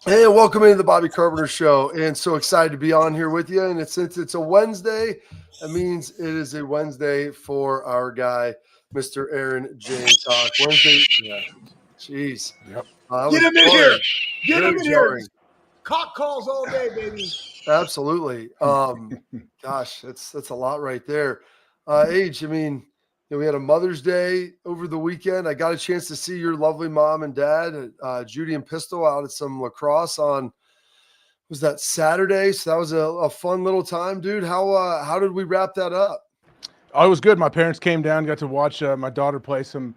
Hey, welcome into the Bobby Carpenter Show. And so excited to be on here with you. And since it's a Wednesday, that means it is a Wednesday for our guy, Mr. Aaron James Talk. Wednesday, yeah. Jeez. Yep. That Get was him in jarring. here. Get Very him in jarring. here. Cock calls all day, baby. Absolutely. Gosh, that's a lot right there. Age, I mean, we had a Mother's Day over the weekend. I got a chance to see your lovely mom and dad, Judy and Pistol, out at some lacrosse on, was that Saturday? So that was a fun little time, dude. How did we wrap that up? Oh, it was good. My parents came down, got to watch my daughter play some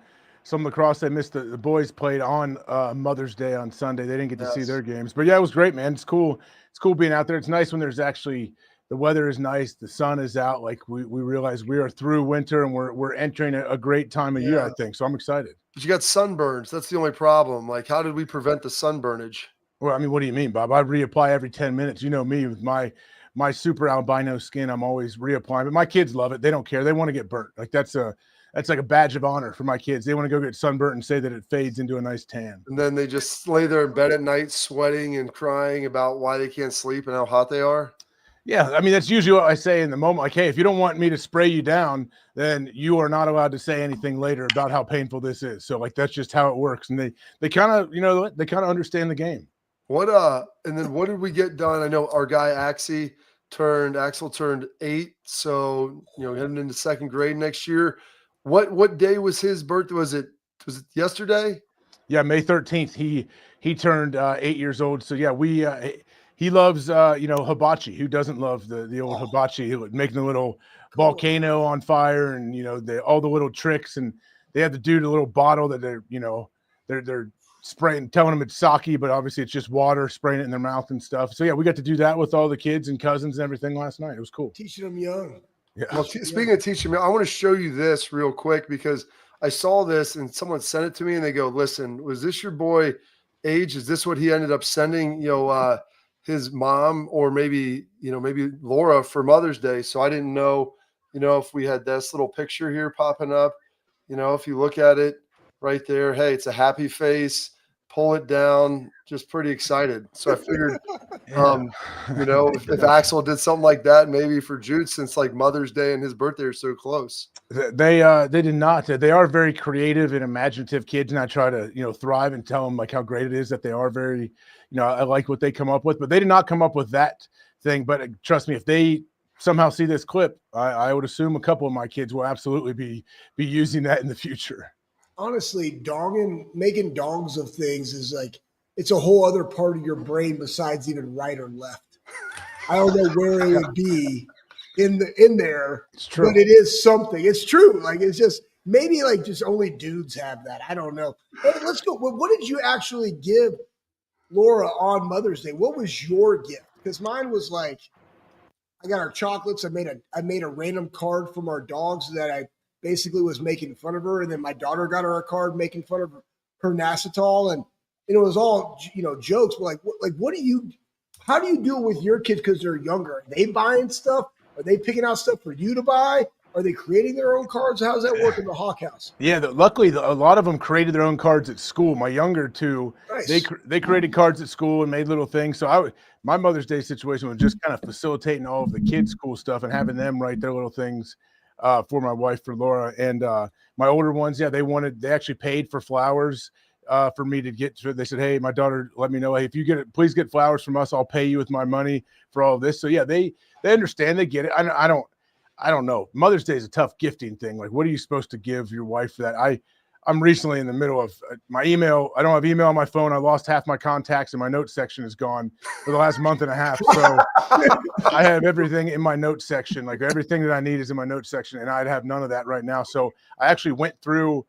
lacrosse. They missed the boys played on Mother's Day on Sunday. They didn't get to see their games, but yeah, it was great, man. It's cool. It's cool being out there. It's nice when there's actually the weather is nice, the sun is out. Like we realize we are through winter and we're entering a great time of year, I think. So I'm excited. But you got sunburns. That's the only problem. Like, how did we prevent the sunburnage? Well, I mean, what do you mean, Bob? I reapply every 10 minutes. You know me with my super albino skin. I'm always reapplying, but my kids love it. They don't care. They want to get burnt. Like that's like a badge of honor for my kids. They want to go get sunburnt and say that it fades into a nice tan. And then they just lay there in bed at night, sweating and crying about why they can't sleep and how hot they are. Yeah, I mean, that's usually what I say in the moment. Like, hey, if you don't want me to spray you down, then you are not allowed to say anything later about how painful this is. So, like, that's just how it works. And they kind of, they kind of understand the game. And then what did we get done? I know our guy Axel turned 8, so heading into second grade next year. What day was his birthday? Was it yesterday? Yeah, May 13th. He turned 8 years old. So yeah, he loves hibachi. Who doesn't love the old hibachi? Making a little volcano on fire and all the little tricks, and they had to do the little bottle that they're spraying, telling them it's sake, but obviously it's just water, spraying it in their mouth and stuff. So yeah, we got to do that with all the kids and cousins and everything last night. It was cool. Teaching them young. Yeah. Well, speaking of teaching me, I want to show you this real quick because I saw this and someone sent it to me and they go, "Listen, was this your boy Age? Is this what he ended up sending, his mom or maybe Laura for Mother's Day?" So I didn't know, if we had this little picture here popping up, if you look at it right there, hey, it's a happy face, pull it down, just pretty excited. So I figured, if Axel did something like that, maybe for Jude, since like Mother's Day and his birthday are so close. They did not. They are very creative and imaginative kids, and I try to thrive and tell them like how great it is that they are very, I like what they come up with, but they did not come up with that thing. But trust me, if they somehow see this clip, I would assume a couple of my kids will absolutely be using that in the future. Honestly, making dongs of things is like it's a whole other part of your brain besides even right or left. I don't know where it would be in there. It's true, but it is something. It's true. Like it's just maybe like just only dudes have that. I don't know. Hey, let's go. Well, what did you actually give Laura on Mother's Day? What was your gift? Because mine was like I got her chocolates. I made a random card from our dogs that I basically was making fun of her, and then my daughter got her a card making fun of her Nasitol, and it was all jokes. But how do you deal with your kids because they're younger? Are they buying stuff? Are they picking out stuff for you to buy? Are they creating their own cards? How does that work in the Hawk House? Yeah, luckily a lot of them created their own cards at school. My younger two, nice. They created cards at school and made little things. So my Mother's Day situation was just kind of facilitating all of the kids' school stuff and having them write their little things for my wife, for Laura, and my older ones. Yeah, they actually paid for flowers for me to get to. They said, "Hey, my daughter, let me know. Hey, if you get it, please get flowers from us. I'll pay you with my money for all of this." So yeah, they understand. They get it. I don't know. Mother's Day is a tough gifting thing. Like, what are you supposed to give your wife for that? I'm recently in the middle of my email. I don't have email on my phone. I lost half my contacts and my notes section is gone for the last month and a half. So I have everything in my notes section. Like everything that I need is in my notes section, and I'd have none of that right now. So I actually went through,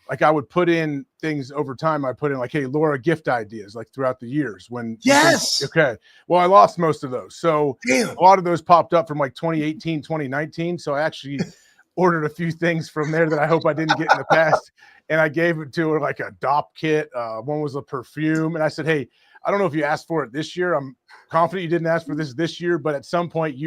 like I would put in things over time. I put in like, hey, Laura, gift ideas, like throughout the years when. Yes. Okay. Well, I lost most of those. So Damn. A lot of those popped up from like 2018, 2019. So I actually ordered a few things from there that I hope I didn't get in the past. And I gave it to her like a DOP kit. One was a perfume. And I said, hey, I don't know if you asked for it this year. I'm confident you didn't ask for this year, but at some point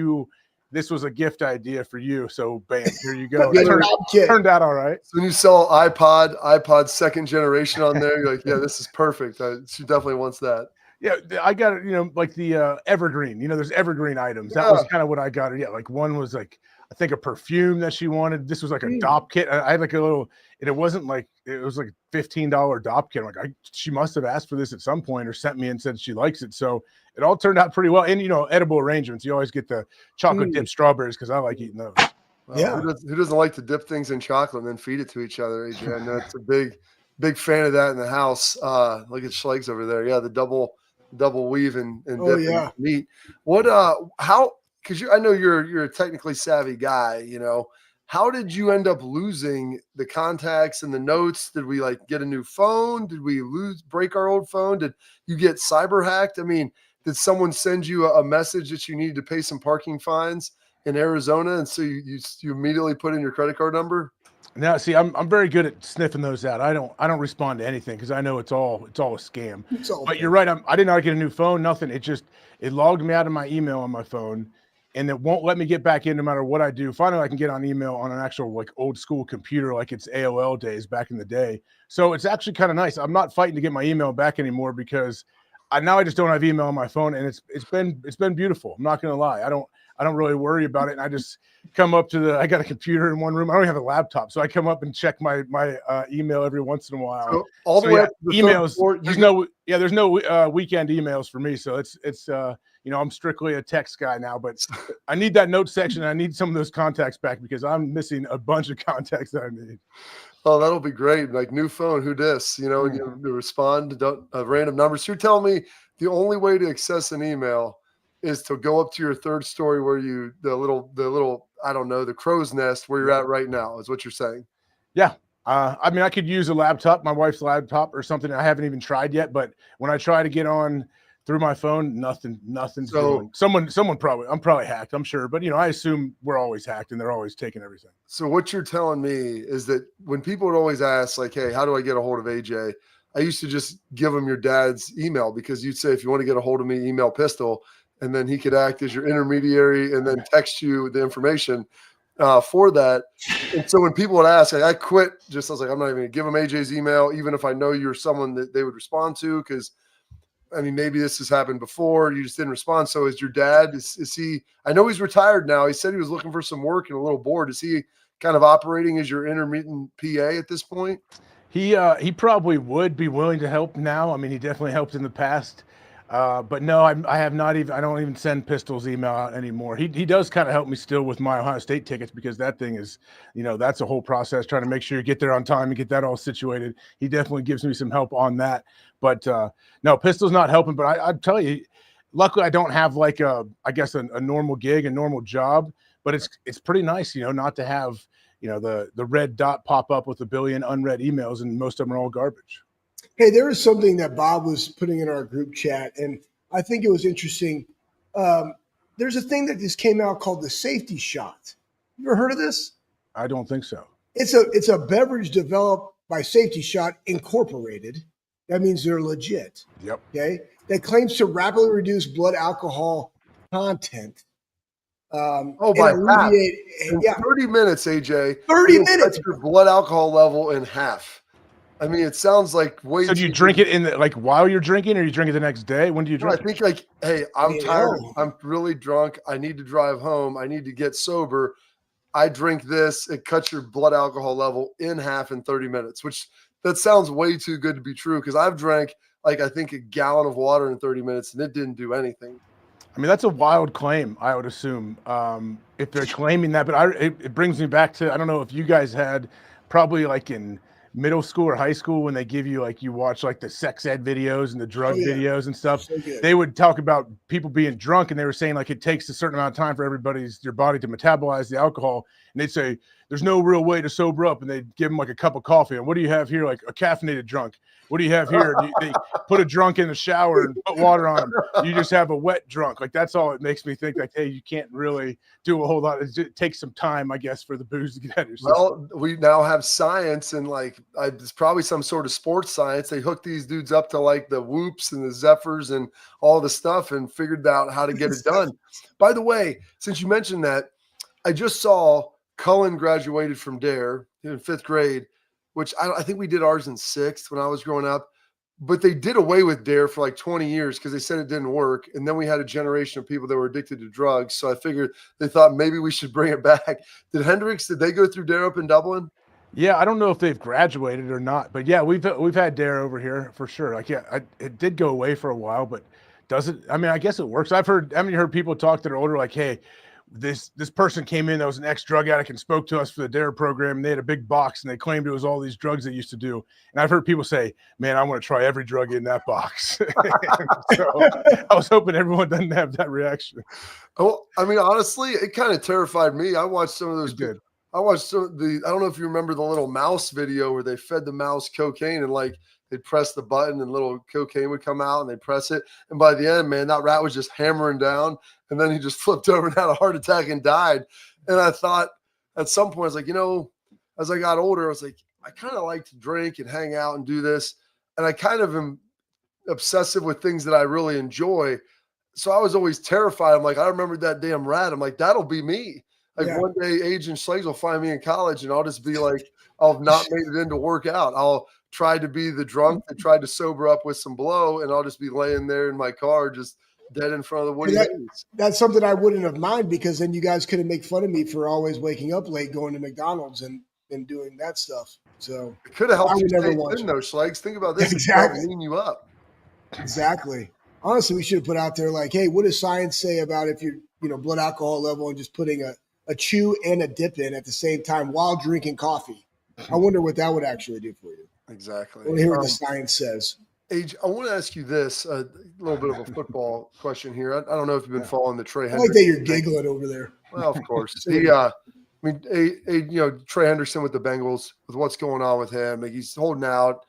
this was a gift idea for you. So bam, here you go. It turned out all right. So when you sell iPod second generation on there, you're like, yeah, this is perfect. She definitely wants that. Yeah, I got it, like the evergreen. There's evergreen items. That Yeah. was kind of what I got her. Yeah, like one was like I think a perfume that she wanted. This was like a DOP kit. I had like a little, and it wasn't like it was like a $15 DOP kit. I'm like, she must have asked for this at some point or sent me and said she likes it. So it all turned out pretty well. And edible arrangements. You always get the chocolate dipped strawberries because I like eating those. Yeah, who doesn't like to dip things in chocolate and then feed it to each other? AJ, I know it's a big fan of that in the house. Look at Schlegs over there. Yeah, the double weave and dip meat. What how, because I know you're a technically savvy guy, how did you end up losing the contacts and the notes? Did we like get a new phone? Did we break our old phone? Did you get cyber hacked? I mean, did someone send you a message that you needed to pay some parking fines in Arizona, and so you immediately put in your credit card number? Now, see, I'm very good at sniffing those out. I don't respond to anything because I know it's all a scam. But you're right. I did not get a new phone. Nothing. It logged me out of my email on my phone, and it won't let me get back in no matter what I do. Finally, I can get on email on an actual like old school computer, like it's AOL days back in the day. So it's actually kind of nice. I'm not fighting to get my email back anymore because now I just don't have email on my phone, and it's been beautiful. I'm not going to lie. I don't really worry about it. And I just come up to I got a computer in one room. I don't even have a laptop. So I come up and check my email every once in a while. So all the way up to the emails. There's no weekend emails for me. So it's I'm strictly a text guy now, but I need that note section. I need some of those contacts back because I'm missing a bunch of contacts that I need. Oh, that'll be great. Like new phone, who dis, and you respond to random numbers. So you're telling me the only way to access an email is to go up to your third story where the little, I don't know, the crow's nest where you're at right now is what you're saying. Yeah. I mean, I could use a laptop, my wife's laptop or something. I haven't even tried yet, but when I try to get on through my phone, nothing's doing. Someone I'm probably hacked, I'm sure, but I assume we're always hacked and they're always taking everything. So what you're telling me is that when people would always ask like, hey, how do I get a hold of AJ? I used to just give them your dad's email because you'd say, if you want to get a hold of me, email Pistol. And then he could act as your intermediary and then text you the information for that. And so when people would ask, I quit. I was like, I'm not even going to give them AJ's email, even if I know you're someone that they would respond to. Because, I mean, maybe this has happened before. You just didn't respond. So is your dad, is he, I know he's retired now. He said he was looking for some work and a little bored. Is he kind of operating as your intermittent PA at this point? He probably would be willing to help now. I mean, he definitely helped in the past. But no, I don't even send Pistol's email out anymore. He does kind of help me still with my Ohio State tickets because that thing is, that's a whole process trying to make sure you get there on time and get that all situated. He definitely gives me some help on that. But no, Pistol's not helping. But I tell you, luckily I don't have like a normal gig, a normal job. But it's pretty nice, not to have the red dot pop up with a billion unread emails, and most of them are all garbage. Hey, there is something that Bob was putting in our group chat, and I think it was interesting. There's a thing that just came out called the safety shot. You ever heard of this? I don't think so. It's a beverage developed by Safety Shot Incorporated. That means they're legit. Yep. Okay. That claims to rapidly reduce blood alcohol content. By half. In 30 minutes, AJ. 30 minutes. Your blood alcohol level in half. I mean, it sounds like way. So do you drink it while you're drinking, or you drink it the next day? When do you drink? I think hey, I'm tired. I'm really drunk. I need to drive home. I need to get sober. I drink this. It cuts your blood alcohol level in half in 30 minutes, which that sounds way too good to be true. Because I've drank I think a gallon of water in 30 minutes, and it didn't do anything. I mean, that's a wild claim, I would assume, if they're claiming that. But it brings me back to, I don't know if you guys had probably like in middle school or high school when they give you you watch the sex ed videos and the drug videos and stuff. So they would talk about people being drunk, and they were saying it takes a certain amount of time for your body to metabolize the alcohol. And they'd say there's no real way to sober up, and they'd give them a cup of coffee. And what do you have here? Like a caffeinated drunk. What do you have here? They put a drunk in the shower and put water on them. You just have a wet drunk. That's all it makes me think hey, you can't really do a whole lot. It takes some time, I guess, for the booze to get out of your system. Well, we now have science, and it's probably some sort of sports science. They hooked these dudes up to the whoops and the Zephyrs and all the stuff and figured out how to get it done. By the way, since you mentioned that, I just saw Cullen graduated from Dare in 5th grade, which I think we did ours in 6th when I was growing up. but they did away with dare for like 20 years because they said it didn't work. And then we had a generation of people that were addicted to drugs. So I figured they thought maybe we should bring it back. Did they go through dare up in Dublin? Yeah, I don't know if they've graduated or not, but yeah, we've had dare over here for sure. Like, yeah, it did go away for a while, but does it? I mean, I guess it works. I've heard people talk that are older, like, hey, this person came in that was an ex-drug addict and spoke to us for the dare program, and they had a big box and they claimed it was all these drugs they used to do. And I've heard people say, man, I want to try every drug in that box. So I was hoping everyone doesn't have that reaction. Oh, I mean, honestly, it kind of terrified me. I watched some of those. I watched I don't know if you remember the little mouse video where they fed the mouse cocaine and like they'd press the button and little cocaine would come out and they'd press it. And by the end, man, that rat was just hammering down. And then he just flipped over and had a heart attack and died. And I thought at some point, I was like, as I got older, I was like, I kind of like to drink and hang out and do this. And I kind of am obsessive with things that I really enjoy. So I was always terrified. I'm like, I remember that damn rat. I'm like, that'll be me. Like one day, Agent Slags will find me in college, and I'll just be like, I'll have not made it in to work out. I'll try to be the drunk that tried to sober up with some blow, and I'll just be laying there in my car, just dead in front of the Woody Hayes. That's something I wouldn't have minded because then you guys couldn't make fun of me for always waking up late, going to McDonald's and doing that stuff. So it could have helped you stay thin, though, Slags. Think about this. Exactly. Clean you up. Exactly. Honestly, we should have put out there like, hey, what does science say about if your blood alcohol level and just putting a chew and a dip in at the same time while drinking coffee? I wonder what that would actually do for you. Exactly. I want to hear what the science says. Age, I want to ask you this, a little bit of a football question here. I don't know if you've been following the Trey Henderson. I like that you're giggling over there. Well, of course. Trey Henderson with the Bengals, with what's going on with him, like he's holding out.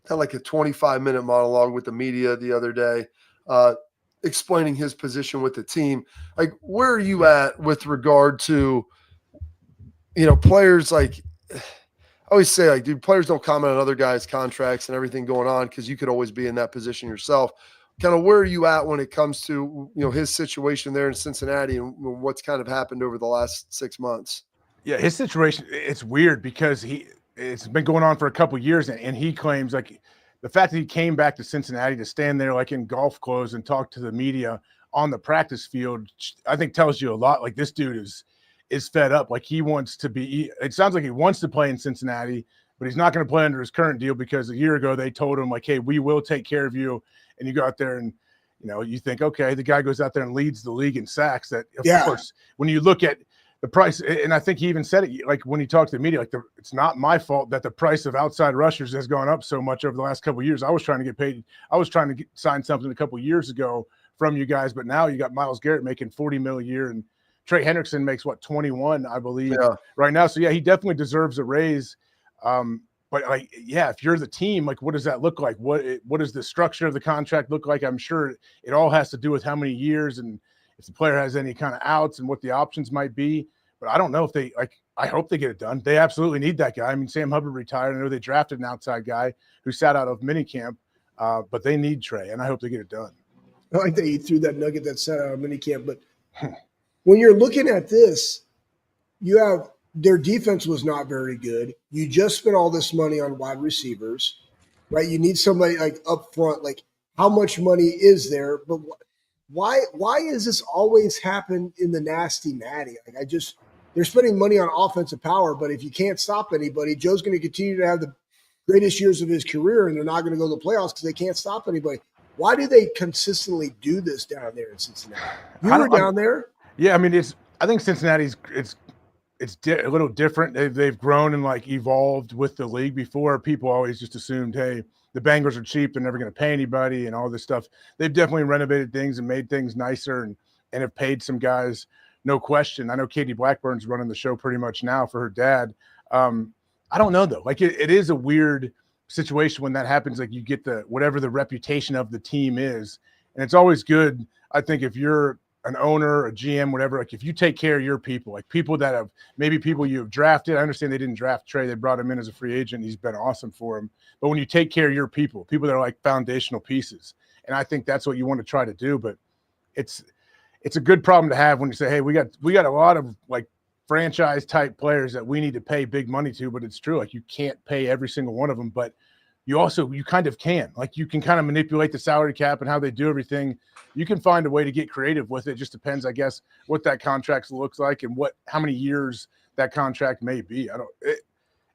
Had like a 25-minute monologue with the media the other day, explaining his position with the team. Like, where are you at with regard to, players? Like, I always say, like, dude, players don't comment on other guys' contracts and everything going on because you could always be in that position yourself. Kind of where are you at when it comes to, his situation there in Cincinnati and what's kind of happened over the last 6 months? Yeah, his situation, it's weird because it's been going on for a couple of years, and he claims, like, the fact that he came back to Cincinnati to stand there like in golf clothes and talk to the media on the practice field, I think tells you a lot. Like, this dude is fed up. Like, he wants to be – it sounds like he wants to play in Cincinnati, but he's not going to play under his current deal because a year ago they told him, like, hey, we will take care of you. And you go out there and, you think, okay, the guy goes out there and leads the league in sacks. That, of course, when you look at the price, and I think he even said it, like, when he talked to the media, like, it's not my fault that the price of outside rushers has gone up so much over the last couple of years. I was trying to get paid. I was trying to sign something a couple of years ago from you guys, but now you got Myles Garrett making $40 million a year, and Trey Henderson makes 21, I believe, right now. So yeah, he definitely deserves a raise. But like, yeah, if you're the team, like, what does that look like? What does the structure of the contract look like? I'm sure it all has to do with how many years and if the player has any kind of outs and what the options might be. But I don't know if they I hope they get it done. They absolutely need that guy. I mean, Sam Hubbard retired. I know they drafted an outside guy who sat out of minicamp, but they need Trey, and I hope they get it done. I like that you threw that nugget that sat out of minicamp. But when you're looking at this, you have their defense was not very good. You just spent all this money on wide receivers, right? You need somebody like up front. Like, how much money is there? But why does this always happen in the nasty natty? Like, they're spending money on offensive power, but if you can't stop anybody, Joe's going to continue to have the greatest years of his career, and they're not going to go to the playoffs because they can't stop anybody. Why do they consistently do this down there in Cincinnati? You were down there. Yeah, I mean, I think Cincinnati's it's a little different. They've grown and like evolved with the league. Before, people always just assumed, hey, the Bengals are cheap, they're never going to pay anybody and all this stuff. They've definitely renovated things and made things nicer and have paid some guys, no question. I know Katie Blackburn's running the show pretty much now for her dad. I don't know, though. Like, it is a weird situation when that happens. Like, you get whatever the reputation of the team is. And it's always good, I think, if you're an owner, a GM, whatever, like, if you take care of your people, like people that have maybe people you have drafted. I understand they didn't draft Trey. They brought him in as a free agent. He's been awesome for him. But when you take care of your people that are like foundational pieces, and I think that's what you want to try to do. But it's a good problem to have when you say, hey, we got a lot of like franchise type players that we need to pay big money to, but it's true. Like, you can't pay every single one of them, but you kind of can. Like, you can kind of manipulate the salary cap and how they do everything. You can find a way to get creative with it. It just depends, I guess, what that contract looks like and how many years that contract may be.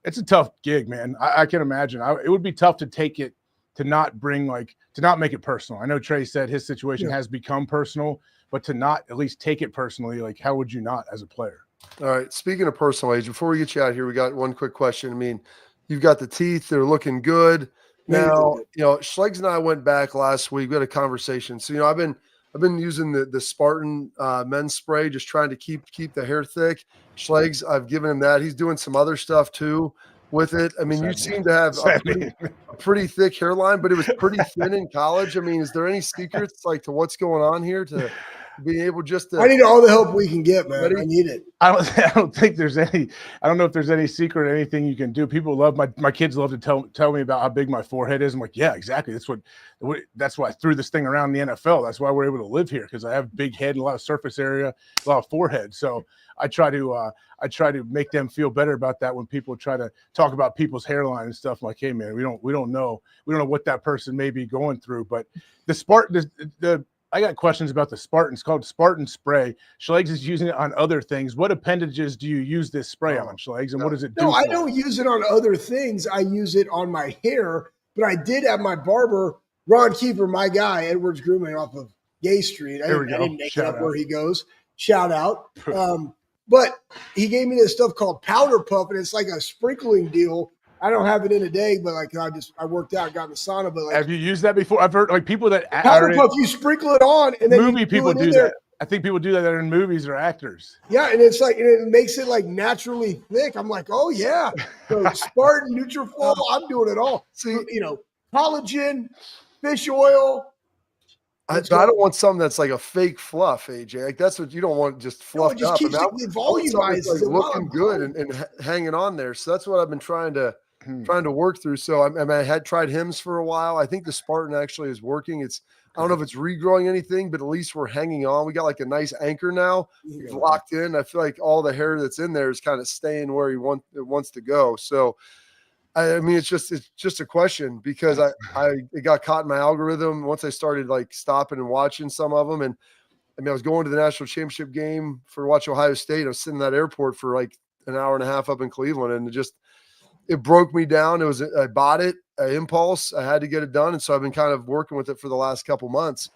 It's a tough gig, man. I can imagine. It would be tough to take it, to not make it personal. I know Trey said his situation has become personal, but to not at least take it personally, like, how would you not as a player? All right. Speaking of personal age, before we get you out here, we got one quick question. I mean, you've got the teeth; they're looking good. Now, Schlegs and I went back last week. We had a conversation. So, I've been using the Spartan men's spray, just trying to keep the hair thick. Schlegs, I've given him that. He's doing some other stuff too with it. I mean, you seem to have a pretty thick hairline, but it was pretty thin in college. I mean, is there any secrets like to what's going on here to be able just to? I need all the help we can get, man. I need it. I don't think there's any. I don't know if there's any secret or anything you can do. People love my kids love to tell me about how big my forehead is. I'm like, yeah, exactly. That's why I threw this thing around the NFL. That's why we're able to live here, because I have big head, a lot of surface area, a lot of forehead. So I try to make them feel better about that when people try to talk about people's hairline and stuff. I'm like, hey man, we don't know what that person may be going through. But the Spartan, I got questions about the Spartan. It's called Spartan Spray. Schlegs is using it on other things. What appendages do you use this spray on, Schlegs, and what does it do? No, I don't use it on other things. I use it on my hair. But I did have my barber, Ron Keeper, my guy, Edwards Grooming off of Gay Street. I didn't make it up where he goes. Shout out. But he gave me this stuff called Powder Puff, and it's like a sprinkling deal. I don't have it in a day, but like I worked out, got in the sauna. But like, have you used that before? I've heard like people that Powder Puff, you sprinkle it on, and then movie people do that. I think people do that in movies or actors. Yeah, and it makes it like naturally thick. I'm like, oh yeah, so Spartan, Nutrafol, I'm doing it all. See, collagen, fish oil. I don't want something that's like a fake fluff, AJ. Like, that's what you don't want, just fluffed just up. Keeps it volumized, like looking good and hanging on there. So that's what I've been trying to work through. So I had tried Hims for a while. I think the Spartan actually is working. I don't know if it's regrowing anything, but at least we're hanging on. We got like a nice anchor now. It's locked in. I feel like all the hair that's in there is kind of staying where it wants to go. So I mean, it's just a question, because it got caught in my algorithm once I started like stopping and watching some of them. And I mean, I was going to the national championship game for watch Ohio State. I was sitting in that airport for like an hour and a half up in Cleveland, and it broke me down. I bought it, an impulse. I had to get it done. And so I've been kind of working with it for the last couple months.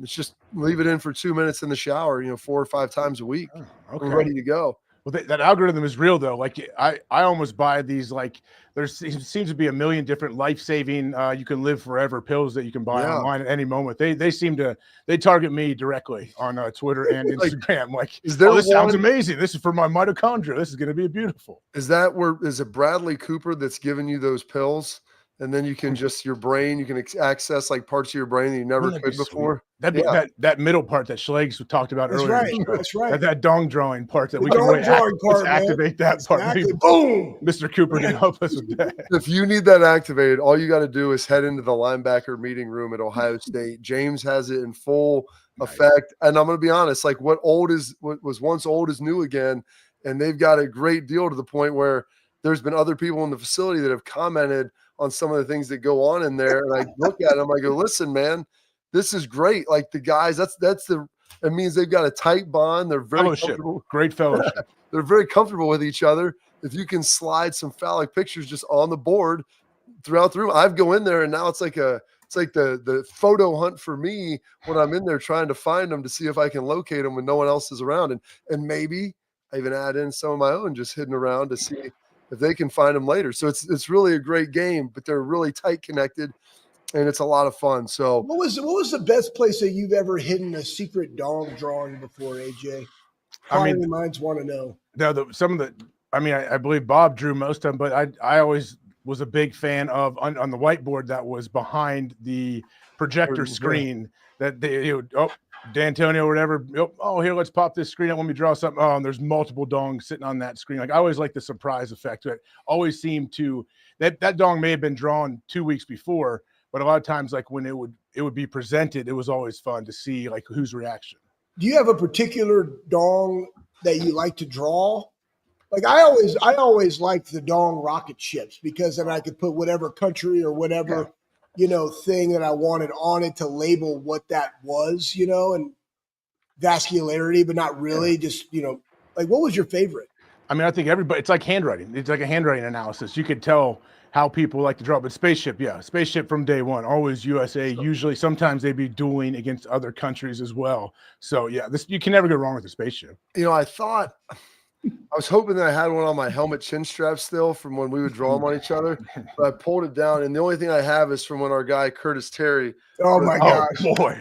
It's just leave it in for 2 minutes in the shower, 4 or 5 times a week. Okay. We're ready to go. Well, that algorithm is real, though. Like, I almost buy these, like, there seems to be a million different life-saving, you can live forever pills that you can buy online at any moment. They target me directly on Twitter and Instagram. Like, this sounds amazing. This is for my mitochondria. This is going to be beautiful. Is it Bradley Cooper that's giving you those pills? And then you can your brain, you can access like parts of your brain that you never could before. That middle part that Schlegs talked about earlier. Right. That's right. That dong drawing part that we can activate that part. Exactly. Boom. Mr. Cooper can help us with that. If you need that activated, all you got to do is head into the linebacker meeting room at Ohio State. James has it in full effect. And I'm going to be honest, like what was once old is new again. And they've got a great deal to the point where there's been other people in the facility that have commented on some of the things that go on in there. And I look at them, I go, listen, man, this is great. Like the guys, it means they've got a tight bond. They're very comfortable. Great fellowship. They're very comfortable with each other. If you can slide some phallic pictures just on the board throughout the room, I go in there and now it's like the photo hunt for me when I'm in there trying to find them to see if I can locate them when no one else is around. And maybe I even add in some of my own just hidden around to see if they can find them later. So it's really a great game, but they're really tight connected and it's a lot of fun. So what was the best place that you've ever hidden a secret dong drawing before, AJ? Minds want to know. No, I believe Bob drew most of them, but I always was a big fan of on the whiteboard that was behind the projector screen that D'Antonio or whatever. Oh, here, let's pop this screen up. Let me draw something. Oh, and there's multiple dongs sitting on that screen. Like I always like the surprise effect. It always seemed that dong may have been drawn 2 weeks before, but a lot of times, like when it would be presented, it was always fun to see like whose reaction. Do you have a particular dong that you like to draw? Like I always liked the dong rocket ships because then I could put whatever country or whatever, thing that I wanted on it to label what that was, and vascularity, but not really just, like what was your favorite? I mean, I think everybody, it's like handwriting. It's like a handwriting analysis. You could tell how people like to draw, but spaceship from day one, always USA. Usually, sometimes they'd be dueling against other countries as well. So yeah, you can never go wrong with a spaceship. I was hoping that I had one on my helmet chin strap still from when we would draw them on each other, but I pulled it down, and the only thing I have is from when our guy Curtis Terry. Oh my gosh, boy!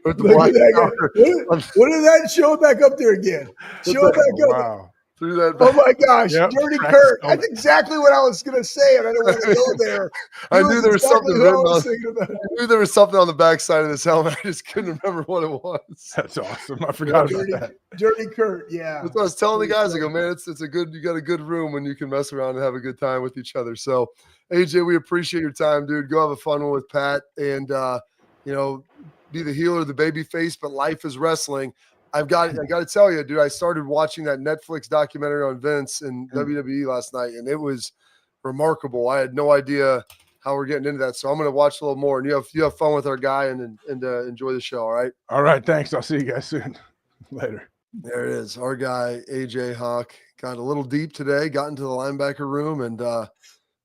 What did that show back up there again? Show it back up. Wow. Through that. Oh my gosh, Yep. Dirty Kurt. That's exactly what I was going to say, and I didn't want to go there. I knew there was something written on. I knew there was something on the backside of this helmet. I just couldn't remember what it was. That's awesome. I forgot about that. Dirty Kurt, yeah. That's what I was telling the guys. I go, man, it's a good. You got a good room when you can mess around and have a good time with each other. So, AJ, we appreciate your time, dude. Go have a fun one with Pat, and be the healer, the baby face. But life is wrestling. I got to tell you, dude, I started watching that Netflix documentary on Vince and WWE last night, and it was remarkable. I had no idea how we're getting into that. So I'm going to watch a little more, and you have fun with our guy and enjoy the show. All right. All right. Thanks. I'll see you guys soon. Later. There it is. Our guy, AJ Hawk, got a little deep today, got into the linebacker room, and, some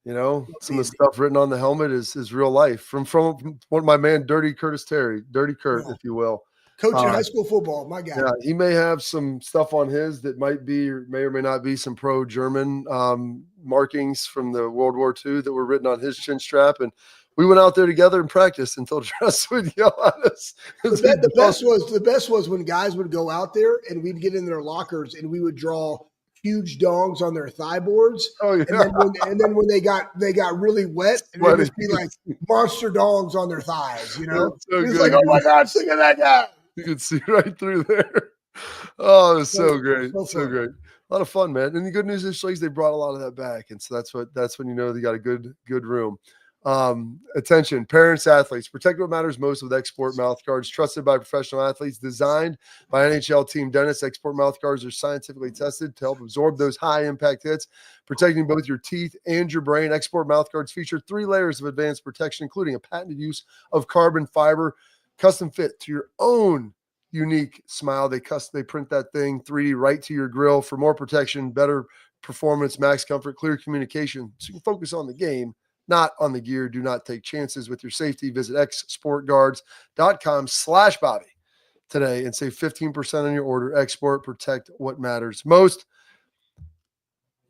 of the stuff written on the helmet is real life from one of my man, Dirty Curtis Terry, Dirty Kurt, if you will. Coaching high school football, my guy. Yeah, he may have some stuff on his that may or may not be some pro-German markings from the World War II that were written on his chin strap. And we went out there together and practiced until Dress would yell at us. The best was when guys would go out there and we'd get in their lockers and we would draw huge dongs on their thigh boards. Oh yeah. And then when they got really wet, it would just be like monster dongs on their thighs. It's like, oh my gosh, look at that guy. You could see right through there. Oh, it was so great. So great. A lot of fun, man. And the good news is they brought a lot of that back. And so that's when they got a good room. Attention, parents, athletes, protect what matters most with Export mouth guards, trusted by professional athletes, designed by NHL team dentists. Export mouth guards are scientifically tested to help absorb those high impact hits, protecting both your teeth and your brain. Export mouth guards feature 3 layers of advanced protection, including a patented use of carbon fiber, custom fit to your own unique smile. They print that thing 3D right to your grill for more protection, better performance, max comfort, clear communication, so you can focus on the game, not on the gear. Do not take chances with your safety. Visit xsportguards.com/Bobby today and save 15% on your order. Export, protect what matters most.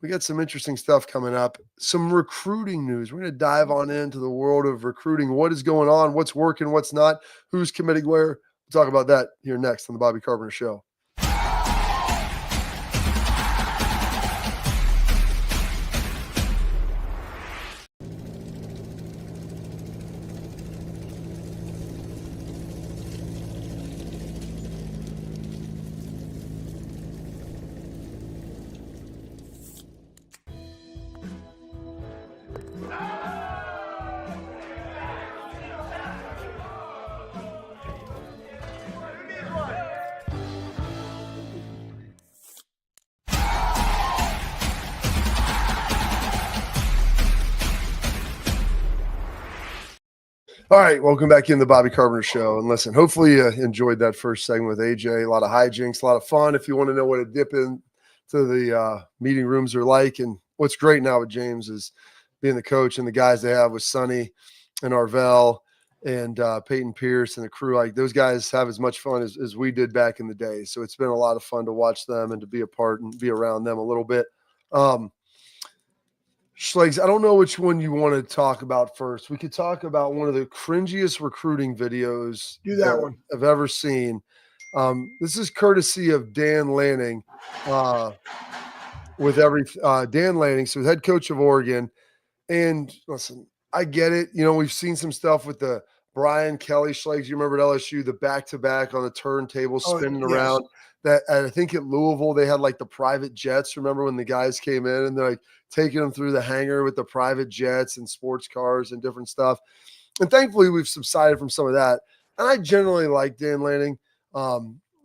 We got some interesting stuff coming up. Some recruiting news. We're going to dive on into the world of recruiting. What is going on? What's working? What's not? Who's committing where? We'll talk about that here next on the Bobby Carpenter Show. All right, welcome back in the Bobby Carpenter Show. And listen, hopefully you enjoyed that first segment with AJ. A lot of hijinks, a lot of fun. If you want to know what a dip into the meeting rooms are like, and what's great now with James is being the coach and the guys they have with Sonny and Arvell and Peyton Pierce and the crew. Like those guys have as much fun as we did back in the day. So it's been a lot of fun to watch them and to be a part and be around them a little bit. Schlegs, I don't know which one you want to talk about first. We could talk about one of the cringiest recruiting videos one I've ever seen. This is courtesy of Dan Lanning Dan Lanning, so head coach of Oregon. And listen, I get it. We've seen some stuff with the Brian Kelly Schlegs. You remember at LSU, the back-to-back on the turntable spinning around. That I think at Louisville, they had like the private jets. Remember when the guys came in and they're like taking them through the hangar with the private jets and sports cars and different stuff. And thankfully we've subsided from some of that. And I generally like Dan Lanning.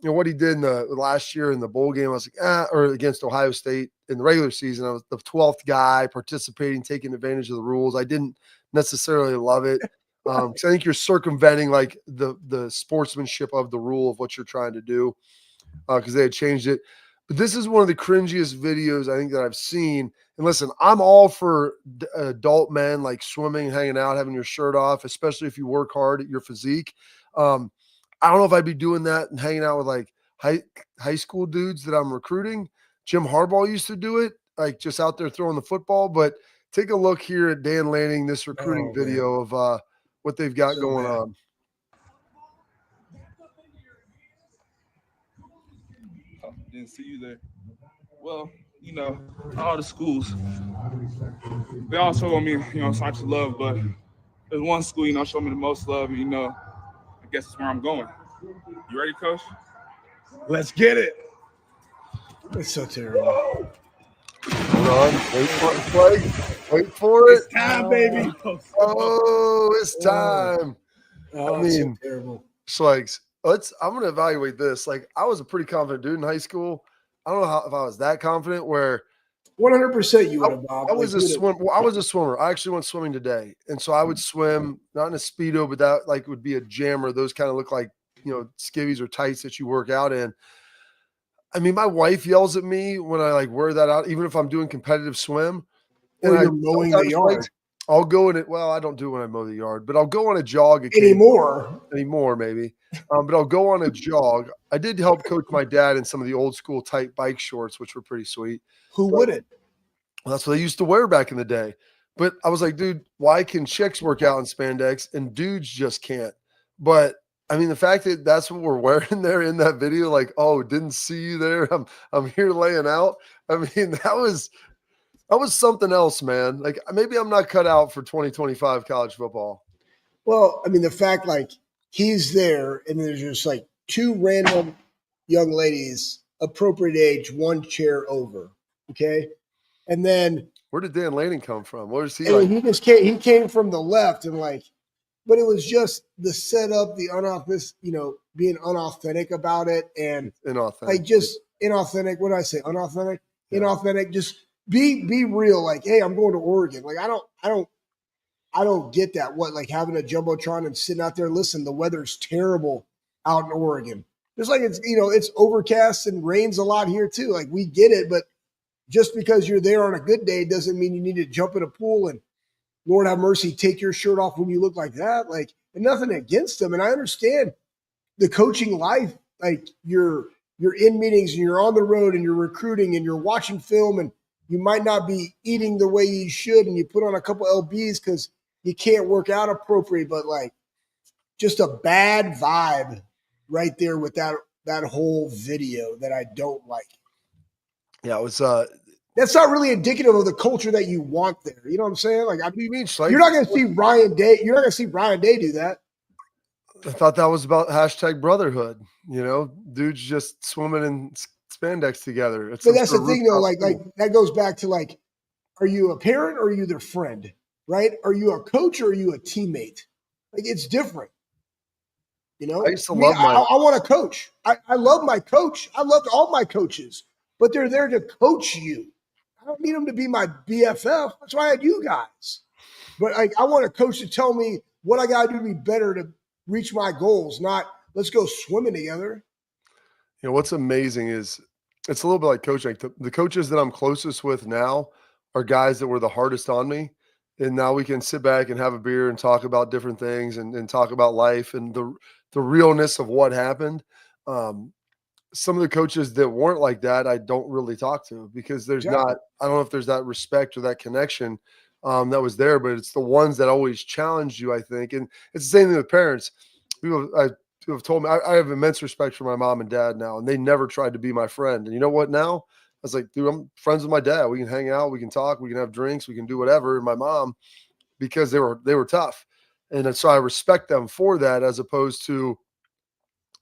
you know, what he did in the last year in the bowl game, I was like, or against Ohio State in the regular season. I was the 12th guy participating, taking advantage of the rules. I didn't necessarily love it. Because I think you're circumventing like the sportsmanship of the rule of what you're trying to do, because they had changed it. But this is one of the cringiest videos I think that I've seen. And listen, I'm all for adult men like swimming, hanging out, having your shirt off, especially if you work hard at your physique. I don't know if I'd be doing that and hanging out with like high school dudes that I'm recruiting. Jim Harbaugh used to do it, like just out there throwing the football. But take a look here at Dan Lanning, this recruiting video of what they've got going on. Didn't see you there. Well, you know, all the schools, they all show me, you know, so much love, but there's one school, you know, show me the most love, and, you know, I guess it's where I'm going. You ready, Coach? Let's get it. It's so terrible. Hold on. Wait for it, Clay. Wait for it. It's time, baby. Oh, it's time. Oh, I mean, so terrible. Schlegs, I'm going to evaluate this. Like, I was a pretty confident dude in high school. I don't know if I was that confident where 100% you would have, Bob. I was a swimmer. I actually went swimming today. And so I would swim, not in a Speedo, but that like would be a jammer. Those kind of look like, you know, skivvies or tights that you work out in. I mean, my wife yells at me when I like wear that out, even if I'm doing competitive swim. And you're mowing the yard. I'll go in it. Well, I don't do it when I mow the yard, but I'll go on a jog anymore, maybe. But I'll go on a jog. I did help coach my dad in some of the old school tight bike shorts, which were pretty sweet. Who wouldn't? Well, that's what they used to wear back in the day. But I was like, dude, why can chicks work out in spandex and dudes just can't? But I mean, the fact that that's what we're wearing there in that video, like, oh, didn't see you there. I'm here laying out. I mean, that was something else, man. Like maybe I'm not cut out for 2025 college football. Well, I mean, the fact like he's there and there's just like two random young ladies, appropriate age, one chair over. Okay. And then where did Dan Lanning come from? Where is he? Like? He came from the left and like, but it was just the setup, the being unauthentic about it and inauthentic. Like just inauthentic. What did I say? Unauthentic? Yeah. Inauthentic. Just be real. Like, hey, I'm going to Oregon. Like, I don't get that. What, like having a Jumbotron and sitting out there, listen, the weather's terrible out in Oregon. Just like it's overcast and rains a lot here too. Like we get it, but just because you're there on a good day doesn't mean you need to jump in a pool and Lord have mercy, take your shirt off when you look like that. Like, and nothing against them. And I understand the coaching life. Like you're in meetings and you're on the road and you're recruiting and you're watching film and you might not be eating the way you should and you put on a couple LBs because you can't work out appropriate, but like just a bad vibe right there with that whole video that I don't like. Yeah, it was that's not really indicative of the culture that you want there. You know what I'm saying? Like, what do you mean? You're not going to see Ryan Day. You're not going to see Ryan Day do that. I thought that was about hashtag brotherhood. You know, dudes just swimming in spandex together. But that's the thing, though. Like that goes back to like, are you a parent or are you their friend? Right? Are you a coach or are you a teammate? Like it's different. You know, I used to love I want to coach. I love my coach. I loved all my coaches, but they're there to coach you. I don't need them to be my BFF. That's why I had you guys. But I want a coach to tell me what I got to do to be better to reach my goals, not let's go swimming together. You know, what's amazing is it's a little bit like coaching. The coaches that I'm closest with now are guys that were the hardest on me. And now we can sit back and have a beer and talk about different things and talk about life and the realness of what happened. Some of the coaches that weren't like that, I don't really talk to because I don't know if there's that respect or that connection that was there, but it's the ones that always challenge you, I think. And it's the same thing with parents. People have told me, I have immense respect for my mom and dad now, and they never tried to be my friend. And you know what now? I was like, dude, I'm friends with my dad. We can hang out, we can talk, we can have drinks, we can do whatever. And my mom, because they were tough. And so I respect them for that as opposed to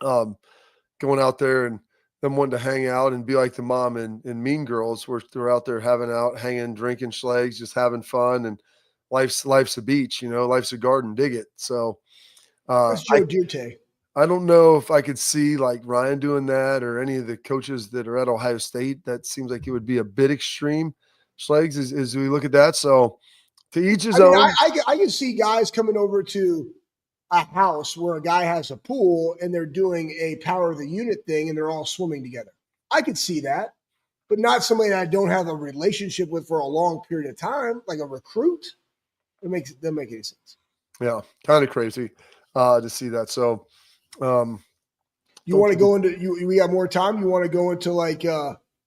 going out there and them wanting to hang out and be like the mom in Mean Girls where they're out there hanging, drinking schlegs, just having fun. And life's a beach, you know, life's a garden, dig it. So that's Joe Dute. I don't know if I could see like Ryan doing that or any of the coaches that are at Ohio State. That seems like it would be a bit extreme. Schlegs, as we look at that. So to each his I mean, own. I can see guys coming over to a house where a guy has a pool and they're doing a power of the unit thing and they're all swimming together. I could see that, but not somebody that I don't have a relationship with for a long period of time, like a recruit. It doesn't make any sense. Yeah, kind of crazy to see that. So you want to go into we got more time. You want to go into like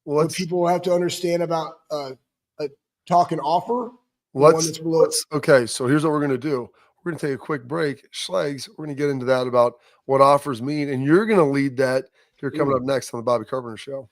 what people have to understand about a talking offer. Okay, so here's what we're gonna do. We're gonna take a quick break. Schlegs, we're gonna get into that about what offers mean, and you're gonna lead that here coming up next on the Bobby Carpenter Show.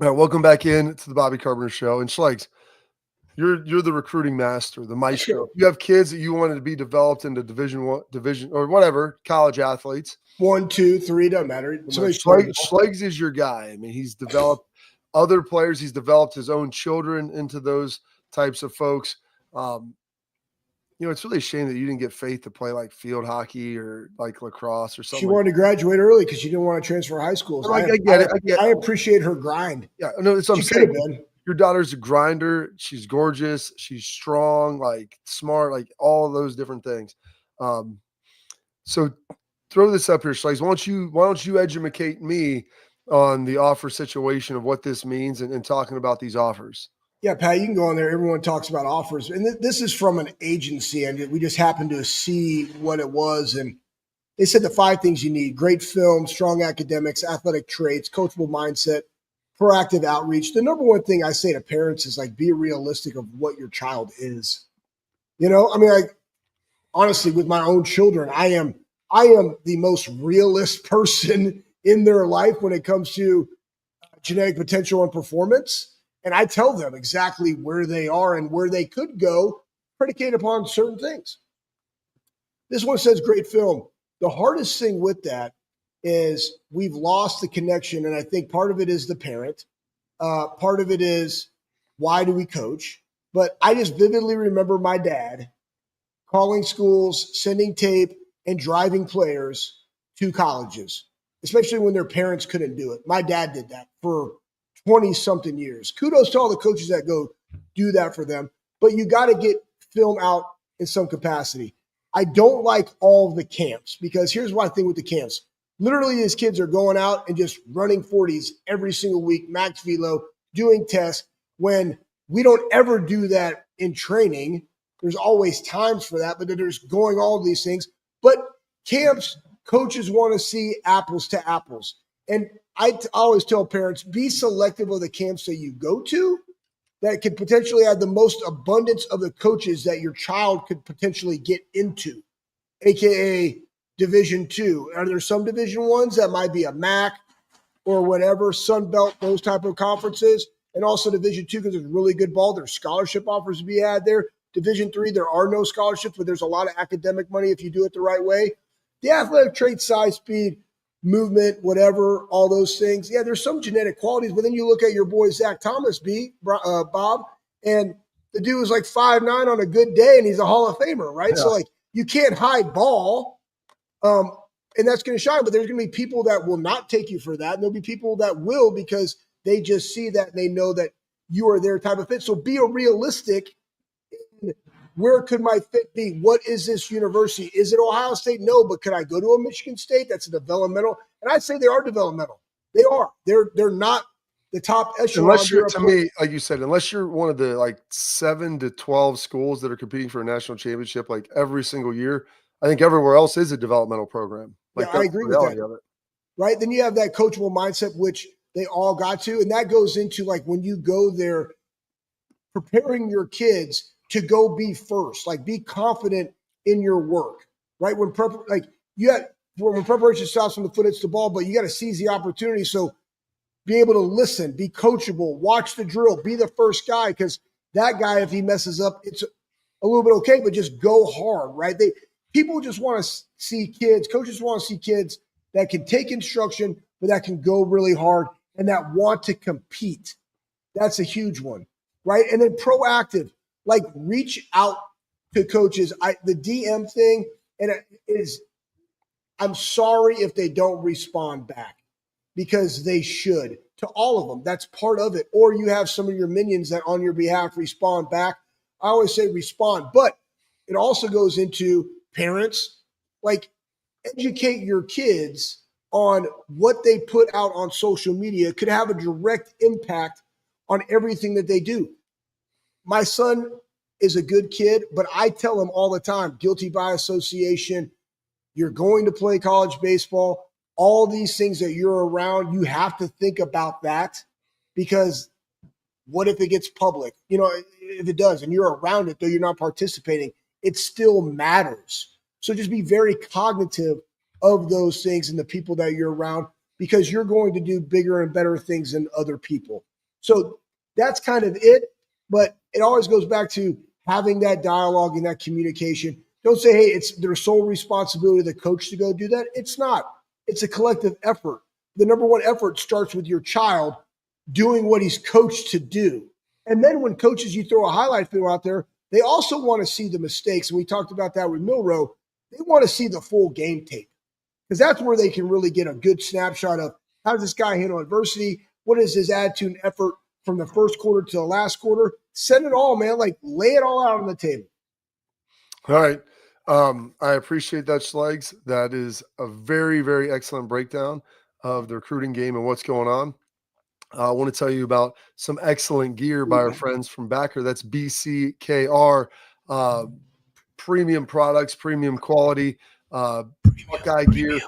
All right, welcome back in to the Bobby Carpenter Show. And Schlegs, you're the recruiting master, the maestro. Sure. You have kids that you wanted to be developed into division or whatever, college athletes. 1, 2, 3, doesn't matter. Schlegs is your guy. I mean, he's developed other players. He's developed his own children into those types of folks. It's really a shame that you didn't get Faith to play like field hockey or like lacrosse or something. She wanted to graduate early because she didn't want to transfer high schools. I get it. I appreciate her grind. Yeah, no, it's what I'm saying. Your daughter's a grinder. She's gorgeous. She's strong, like smart, like all of those different things. So throw this up here, Schlegs. Why don't you educate me on the offer situation of what this means and talking about these offers? Yeah, Pat, you can go on there. Everyone talks about offers. And this is from an agency, and we just happened to see what it was. And they said the 5 things you need: great film, strong academics, athletic traits, coachable mindset, proactive outreach. The number one thing I say to parents is like, be realistic of what your child is. I mean, like, honestly, with my own children, I am the most realist person in their life when it comes to genetic potential and performance. And I tell them exactly where they are and where they could go, predicated upon certain things. This one says great film. The hardest thing with that is we've lost the connection. And I think part of it is the parent. Part of it is, why do we coach? But I just vividly remember my dad calling schools, sending tape, and driving players to colleges, especially when their parents couldn't do it. My dad did that for 20-something years. Kudos to all the coaches that go do that for them. But you got to get film out in some capacity. I don't like all of the camps because here's what I think with the camps. Literally, these kids are going out and just running 40s every single week, max velo, doing tests, when we don't ever do that in training. There's always times for that, but there's going all of these things. But camps, coaches want to see apples to apples. And I always tell parents, be selective of the camps that you go to that could potentially have the most abundance of the coaches that your child could potentially get into, AKA Division II. Are there some Division I's that might be a MAC or whatever, Sun Belt, those type of conferences, and also Division II because there's really good ball. There's scholarship offers to be had there. Division III, there are no scholarships, but there's a lot of academic money if you do it the right way. The athletic trait, size, speed, movement, whatever, all those things. Yeah, there's some genetic qualities, but then you look at your boy Zach Thomas, Bob, and the dude was like 5'9" on a good day, and he's a Hall of Famer, right? Yeah. So, like, you can't hide ball, and that's going to shine, but there's going to be people that will not take you for that, and there'll be people that will because they just see that and they know that you are their type of fit. So be realistic. Where could my fit be? What is this university? Is it Ohio State? No, but could I go to a Michigan State? That's a developmental. And I'd say they are developmental. They are. They're not the top echelon. Unless you're, to me, like you said, unless you're one of the like 7 to 12 schools that are competing for a national championship like every single year, I think everywhere else is a developmental program. Like, yeah, I agree with that. Right? Then you have that coachable mindset, which they all got to. And that goes into like when you go there, preparing your kids to go be first, like be confident in your work, right? When preparation stops when the foot hits the ball, but you got to seize the opportunity. So be able to listen, be coachable, watch the drill, be the first guy, because that guy, if he messes up, it's a little bit okay, but just go hard, right? People just want to see kids, coaches want to see kids that can take instruction, but that can go really hard and that want to compete. That's a huge one, right? And then proactive, like reach out to coaches. The DM thing, and it is, I'm sorry if they don't respond back, because they should, to all of them. That's part of it. Or you have some of your minions that on your behalf respond back. I always say respond, but it also goes into parents, like educate your kids on what they put out on social media could have a direct impact on everything that they do. My son is a good kid, but I tell him all the time, guilty by association, you're going to play college baseball, all these things that you're around, you have to think about that, because what if it gets public? You know, if it does and you're around it, though you're not participating, it still matters. So just be very cognitive of those things and the people that you're around, because you're going to do bigger and better things than other people. So that's kind of it. But it always goes back to having that dialogue and that communication. Don't say, hey, it's their sole responsibility of the coach to go do that. It's not. It's a collective effort. The number one effort starts with your child doing what he's coached to do. And then when coaches, you throw a highlight film out there, they also want to see the mistakes. And we talked about that with Milrow. They want to see the full game tape, because that's where they can really get a good snapshot of how does this guy handle adversity? What is his attitude and effort from the first quarter to the last quarter? Send it all, man. Like, lay it all out on the table. All right. I appreciate that, Schlegs. That is a very, very excellent breakdown of the recruiting game and what's going on. I want to tell you about some excellent gear by our friends from Backer. That's BCKR. Premium products, premium quality, Buckeye gear,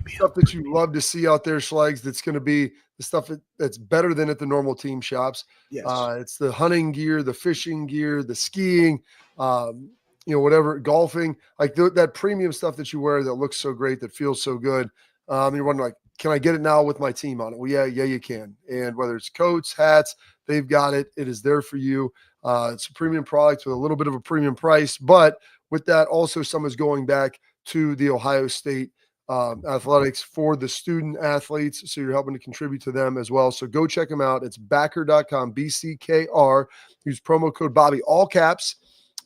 stuff that you love to see out there, Schlegs. That's going to be the stuff that's better than at the normal team shops. Yes. It's the hunting gear, the fishing gear, the skiing, whatever, golfing, like that premium stuff that you wear that looks so great, that feels so good. You're wondering, like, can I get it now with my team on it? Well, yeah, you can. And whether it's coats, hats, they've got it. It is there for you. It's a premium product with a little bit of a premium price, but with that, also some is going back to the Ohio State athletics for the student athletes. So you're helping to contribute to them as well. So go check them out. It's backer.com, BCKR. Use promo code Bobby, all caps,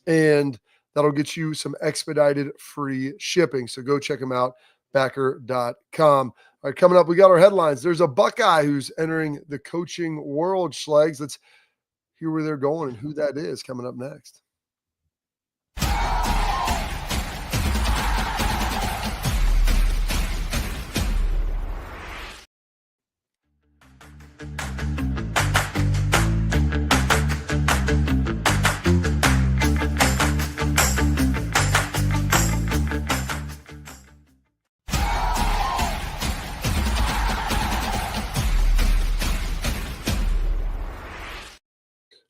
and that'll get you some expedited free shipping. So go check them out, backer.com. All right, coming up, we got our headlines. There's a Buckeye who's entering the coaching world, Schlegs. Let's hear where they're going and who that is coming up next.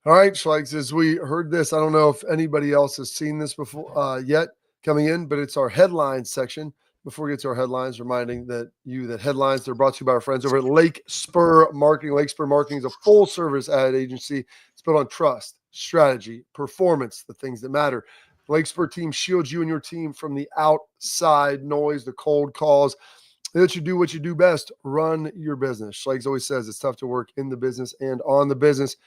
All right, Schlegs, as we heard this, I don't know if anybody else has seen this before yet coming in, but it's our headlines section. Before we get to our headlines, reminding that headlines, they're brought to you by our friends over at Lakespur Marketing. Lakespur Marketing is a full-service ad agency. It's built on trust, strategy, performance, the things that matter. The Lakespur team shields you and your team from the outside noise, the cold calls. They let you do what you do best, run your business. Schlegs always says it's tough to work in the business and on the business.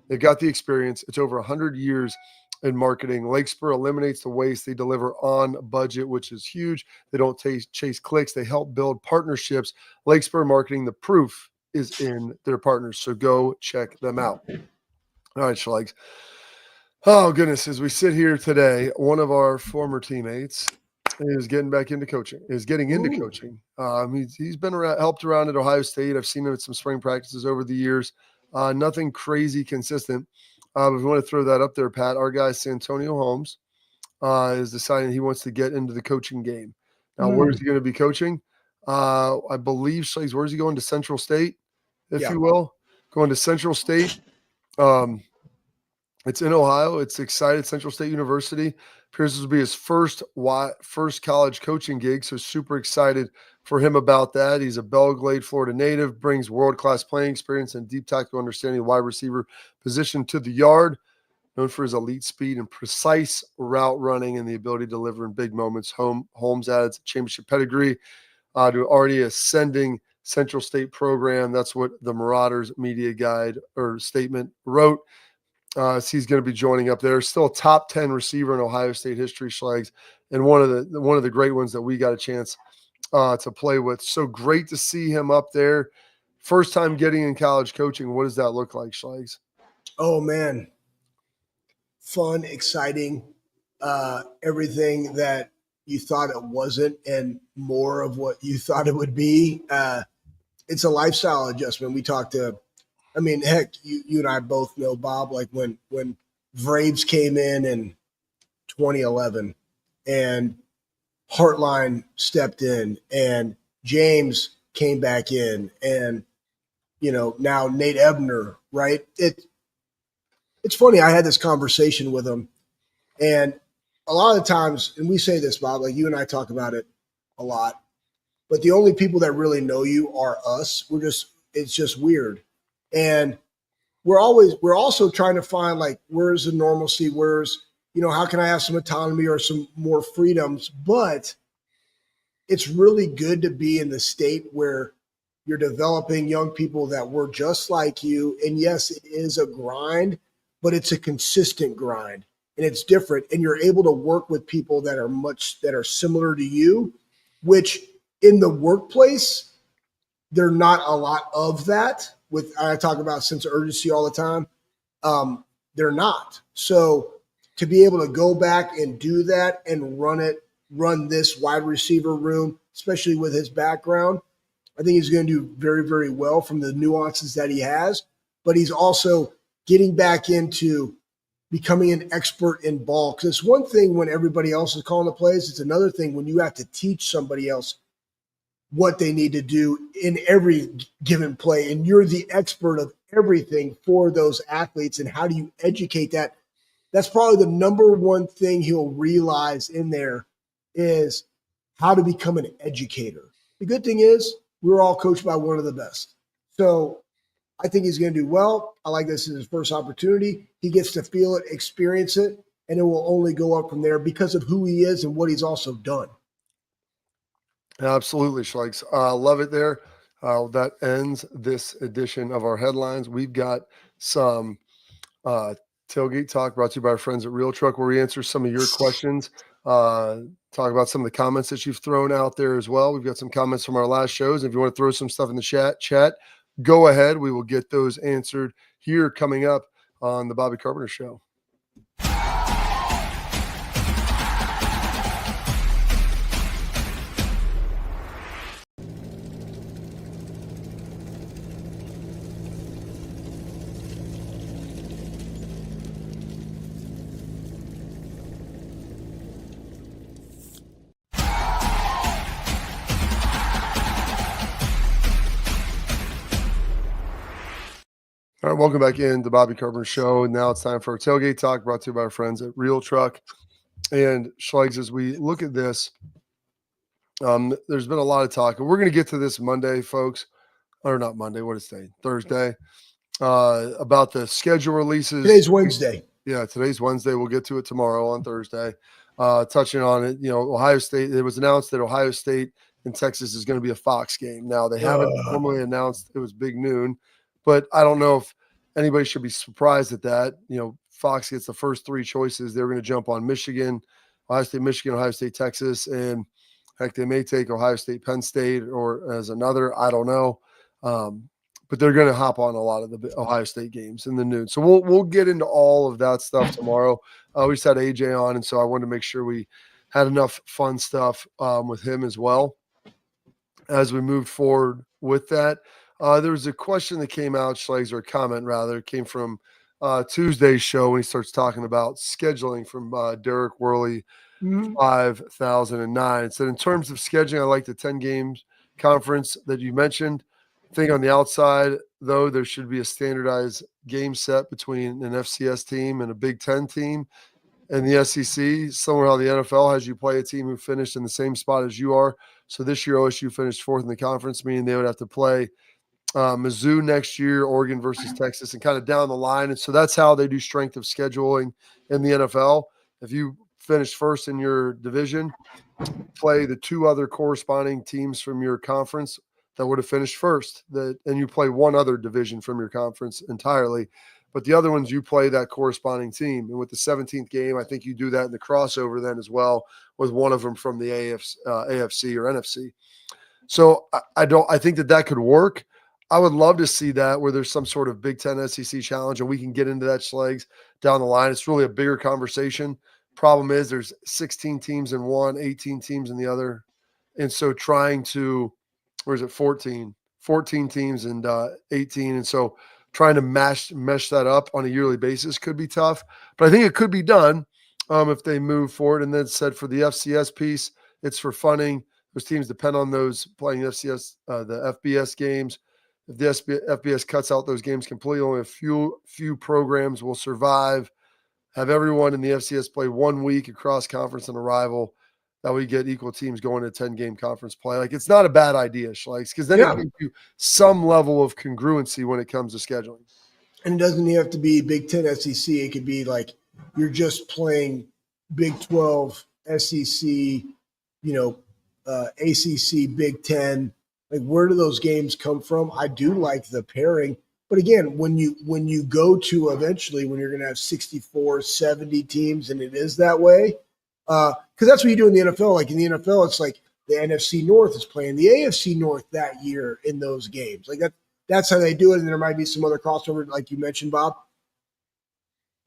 They've got the experience. It's over 100 years in marketing. Lakespur eliminates the waste. They deliver on budget, which is huge. They don't chase clicks. They help build partnerships. Lakespur Marketing, the proof is in their partners. So go check them out. All right, Schlegs. Oh, goodness. As we sit here today, one of our former teammates is getting into coaching. He's been helped around at Ohio State. I've seen him at some spring practices over the years. Nothing crazy consistent. If we want to throw that up there, Pat, our guy, Antonio Holmes, is deciding he wants to get into the coaching game. Now, where is he going to be coaching? I believe, Schlegs, where is he going? To Central State, if you will? Going to Central State. It's in Ohio. It's excited, Central State University. Appears this will be his first college coaching gig, so super excited for him about that. He's a Belgrade, Florida native, brings world-class playing experience and deep tactical understanding of the wide receiver position to the yard. Known for his elite speed and precise route running and the ability to deliver in big moments. Holmes adds championship pedigree to already ascending Central State program. That's what the Marauders media guide or statement wrote. So he's going to be joining up there. Still a top 10 receiver in Ohio State history, Schlegs, and one of the great ones that we got a chance to play with. So great to see him up there. First time getting in college coaching. What does that look like, Schlegs? Oh, man. Fun, exciting, everything that you thought it wasn't and more of what you thought it would be. It's a lifestyle adjustment. We talked to, I mean, heck, you and I both know, Bob, like when Vraves came in 2011 and Hartline stepped in and James came back in and, now Nate Ebner, right? It's funny. I had this conversation with him, and a lot of times, and we say this, Bob, like you and I talk about it a lot, but the only people that really know you are us. It's just weird. And we're also trying to find like, where's the normalcy? Where's, how can I have some autonomy or some more freedoms? But it's really good to be in the state where you're developing young people that were just like you. And yes, it is a grind, but it's a consistent grind and it's different. And you're able to work with people that are similar to you, which in the workplace, they're not a lot of that. I talk about sense of urgency all the time. They're not. So to be able to go back and do that and run this wide receiver room, especially with his background, I think he's going to do very, very well from the nuances that he has, but he's also getting back into becoming an expert in ball. Because it's one thing when everybody else is calling the plays. It's another thing when you have to teach somebody else what they need to do in every given play. And you're the expert of everything for those athletes. And how do you educate that? That's probably the number one thing he'll realize in there is how to become an educator. The good thing is we're all coached by one of the best. So I think he's going to do well. I like this as his first opportunity. He gets to feel it, experience it, and it will only go up from there because of who he is and what he's also done. Absolutely, Schlegs. Love it there. That ends this edition of our headlines. We've got some Tailgate Talk brought to you by our friends at Real Truck, where we answer some of your questions, talk about some of the comments that you've thrown out there as well. We've got some comments from our last shows. If you want to throw some stuff in the chat, go ahead. We will get those answered here coming up on the Bobby Carpenter Show. All right, welcome back in the Bobby Carpenter Show. Now it's time for our Tailgate Talk brought to you by our friends at Real Truck. And Schlegs, as we look at this, there's been a lot of talk, and we're going to get to this Monday, folks, or not Monday, what is today? Thursday, about the schedule releases. Today's Wednesday. Yeah, today's Wednesday. We'll get to it tomorrow on Thursday. Touching on it, Ohio State, it was announced that Ohio State and Texas is going to be a Fox game. Now, they haven't formally announced it was Big Noon, but I don't know if anybody should be surprised at that. Fox gets the first three choices. They're going to jump on Michigan, Ohio State, Texas, and heck, they may take Ohio State, Penn State, or as another. I don't know. But they're going to hop on a lot of the Ohio State games in the noon. So we'll get into all of that stuff tomorrow. We just had AJ on, and so I wanted to make sure we had enough fun stuff with him as well as we moved forward with that. There was a question that came out, Schlegs, or a comment rather, came from Tuesday's show when he starts talking about scheduling from Derek Worley, 5009. It said, in terms of scheduling, I like the 10 games conference that you mentioned. I think on the outside, though, there should be a standardized game set between an FCS team and a Big Ten team. in the SEC, similar how the NFL has you play a team who finished in the same spot as you are. So this year, OSU finished 4th in the conference, meaning they would have to play Mizzou next year, Oregon versus Texas, and kind of down the line. And so that's how they do strength of scheduling in the NFL. If you finish first in your division, play the 2 other corresponding teams from your conference that would have finished first, and you play one other division from your conference entirely. But the other ones, you play that corresponding team. And with the 17th game, I think you do that in the crossover then as well, with one of them from the AFC or NFC. So I think that could work. I would love to see that where there's some sort of Big Ten SEC challenge, and we can get into that, Schlegs, down the line. It's really a bigger conversation. Problem is there's 16 teams in one, 18 teams in the other. And so trying to, where is it, 14 teams and 18. And so trying to mesh that up on a yearly basis could be tough. But I think it could be done if they move forward. And then said for the FCS piece, it's for funding. Those teams depend on those playing FCS, the FBS games. If the FBS cuts out those games completely, only a few programs will survive. Have everyone in the FCS play 1 week across conference and a rival. That way you get equal teams going to 10-game conference play. Like, it's not a bad idea, Schlegs, because then it gives you some level of congruency when it comes to scheduling. And it doesn't even have to be Big Ten, SEC. It could be like you're just playing Big 12, SEC, ACC, Big Ten. Like, where do those games come from? I do like the pairing. But again, when you go to eventually when you're going to have 64, 70 teams, and it is that way, because that's what you do in the NFL. Like in the NFL, it's like the NFC North is playing the AFC North that year in those games. Like that's how they do it. And there might be some other crossover, like you mentioned, Bob.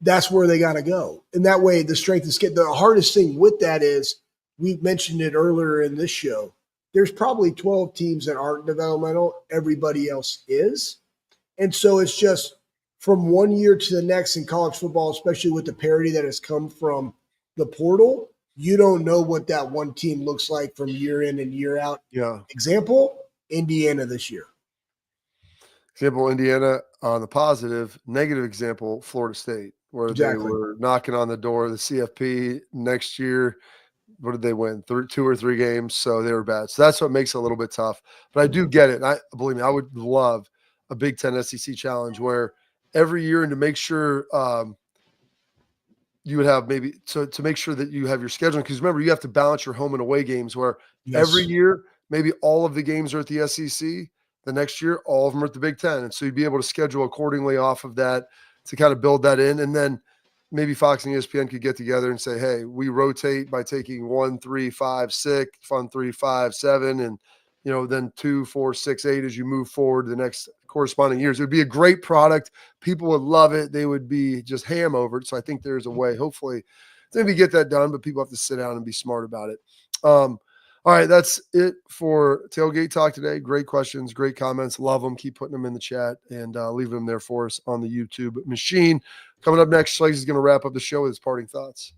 That's where they got to go. And that way, the strength is the hardest thing with that is, we mentioned it earlier in this show, there's probably 12 teams that aren't developmental. Everybody else is. And so it's just from one year to the next in college football, especially with the parity that has come from the portal, you don't know what that one team looks like from year in and year out. Yeah. Example, Indiana this year. Example, Indiana on the positive. Negative example, Florida State, where they were knocking on the door of the CFP next year. What did they win? 2 or 3 games. So they were bad. So that's what makes it a little bit tough. But I do get it. Believe me, I would love a Big Ten SEC challenge where every year, and to make sure you would have maybe to make sure that you have your scheduling, because remember, you have to balance your home and away games where every year maybe all of the games are at the SEC. The next year, all of them are at the Big Ten. And so you'd be able to schedule accordingly off of that to kind of build that in. And then maybe Fox and ESPN could get together and say, hey, we rotate by taking 1, 3, 5, 6, fun 3, 5, 7, and then 2, 4, 6, 8 as you move forward the next corresponding years. It would be a great product. People would love it. They would be just ham over it. So I think there's a way, hopefully, to maybe get that done, but people have to sit down and be smart about it. All right, that's it for Tailgate Talk today. Great questions, great comments. Love them. Keep putting them in the chat and leave them there for us on the YouTube machine. Coming up next, Schlegs is going to wrap up the show with his parting thoughts.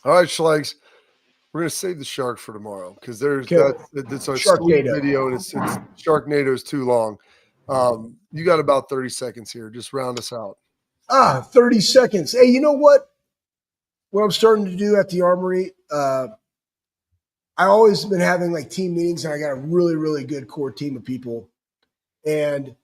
All right, Schlegs, we're going to save the shark for tomorrow because it's a sweet video, and it's Sharknado is too long. You got about 30 seconds here. Just round us out. 30 seconds. Hey, you know what? What I'm starting to do at the Armory, I always been having like team meetings, and I got a really, really good core team of people. And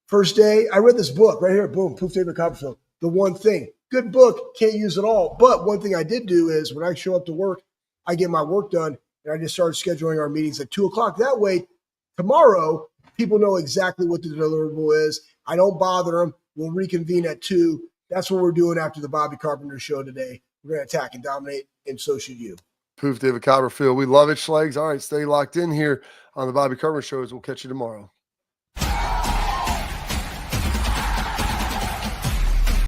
first day, I read this book right here. Boom, Poof David Copperfield. The One Thing. Good book, can't use it all. But one thing I did do is when I show up to work, I get my work done, and I just started scheduling our meetings at 2 o'clock. That way, tomorrow, people know exactly what the deliverable is. I don't bother them. We'll reconvene at 2. That's what we're doing after the Bobby Carpenter show today. We're going to attack and dominate, and so should you. Poof David Copperfield. We love it, Schlegs. All right, stay locked in here on the Bobby Carpenter show. We'll catch you tomorrow.